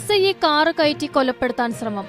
SIയെ car കയറ്റി കൊലപ്പെടുത്താൻ ശ്രമം.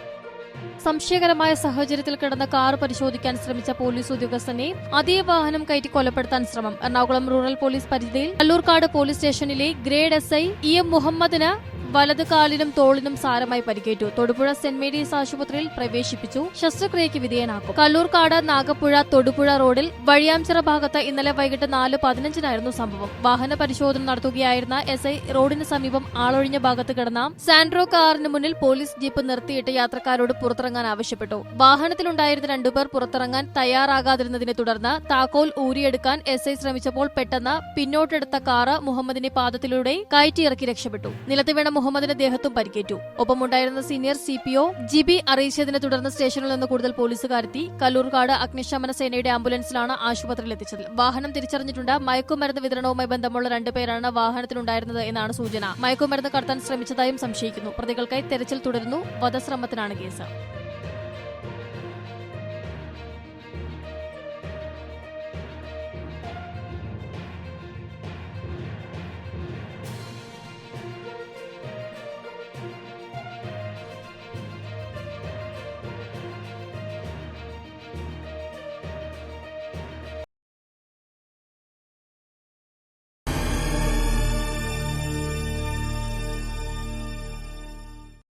സംശയകരമായ സാഹചര്യത്തിൽ കിടന്ന കാർ പരിശോധിക്കാൻ ശ്രമിച്ച പോലീസ് ഉദ്യോഗസ്ഥനെ അതേ വാഹനം കയറ്റി കൊലപ്പെടുത്താൻ ശ്രമം. എറണാകുളം റൂറൽ പോലീസ് പരിധിയിൽ കല്ലൂർക്കാട് പോലീസ് സ്റ്റേഷനിലെ ഗ്രേഡ് SI EM മുഹമ്മദിന് വലത് കാലിനും തോളിനും സാരമായി പരിക്കേറ്റു. തൊടുപുഴ സെന്റ് മേരീസ് ആശുപത്രിയിൽ പ്രവേശിപ്പിച്ചു. ശസ്ത്രക്രിയയ്ക്ക് വിധേയനാക്കും. കല്ലൂർക്കാട് നാഗപ്പുഴ തൊടുപുഴ റോഡിൽ വഴിയാംചിറ ഭാഗത്ത് ഇന്നലെ വൈകിട്ട് 4:15 സംഭവം. വാഹന പരിശോധന നടത്തുകയായിരുന്ന SI റോഡിന് സമീപം ആളൊഴിഞ്ഞ ഭാഗത്ത് കിടന്ന സാൻഡ്രോ കാറിന് മുന്നിൽ പോലീസ് ജീപ്പ് നിർത്തിയിട്ട് യാത്രക്കാരോട് പുറത്തിറങ്ങാൻ ആവശ്യപ്പെട്ടു. വാഹനത്തിലുണ്ടായിരുന്ന രണ്ടുപേർ പുറത്തിറങ്ങാൻ തയ്യാറാകാതിരുന്നതിനെ തുടർന്ന് താക്കോൽ ഊരിയെടുക്കാൻ SI ശ്രമിച്ചപ്പോൾ പെട്ടെന്ന് പിന്നോട്ടെടുത്ത കാറ് മുഹമ്മദിന്റെ പാദത്തിലൂടെ കയറ്റിയിറക്കി രക്ഷപ്പെട്ടു. നിലത്ത് വീണ മുഹമ്മദിന്റെ ദേഹത്തും പരിക്കേറ്റു. ഒപ്പമുണ്ടായിരുന്ന സീനിയർ CPO ജിബി അറിയിച്ചതിനെ തുടർന്ന് സ്റ്റേഷനിൽ നിന്ന് കൂടുതൽ പോലീസുകാരെത്തി. കല്ലൂർക്കാട് അഗ്നിശമന സേനയുടെ ആംബുലൻസിലാണ് ആശുപത്രിയിൽ എത്തിച്ചത്. വാഹനം തിരിച്ചറിഞ്ഞിട്ടുണ്ട്. മയക്കുമരുന്ന് വിതരണവുമായി ബന്ധമുള്ള 2 പേരാണ് വാഹനത്തിലുണ്ടായിരുന്നത് എന്നാണ് സൂചന. മയക്കുമരുന്ന് കടത്താൻ ശ്രമിച്ചതായും സംശയിക്കുന്നു. പ്രതികൾക്കായി തെരച്ചിൽ തുടരുന്നു. വധശ്രമത്തിനാണ് കേസ്.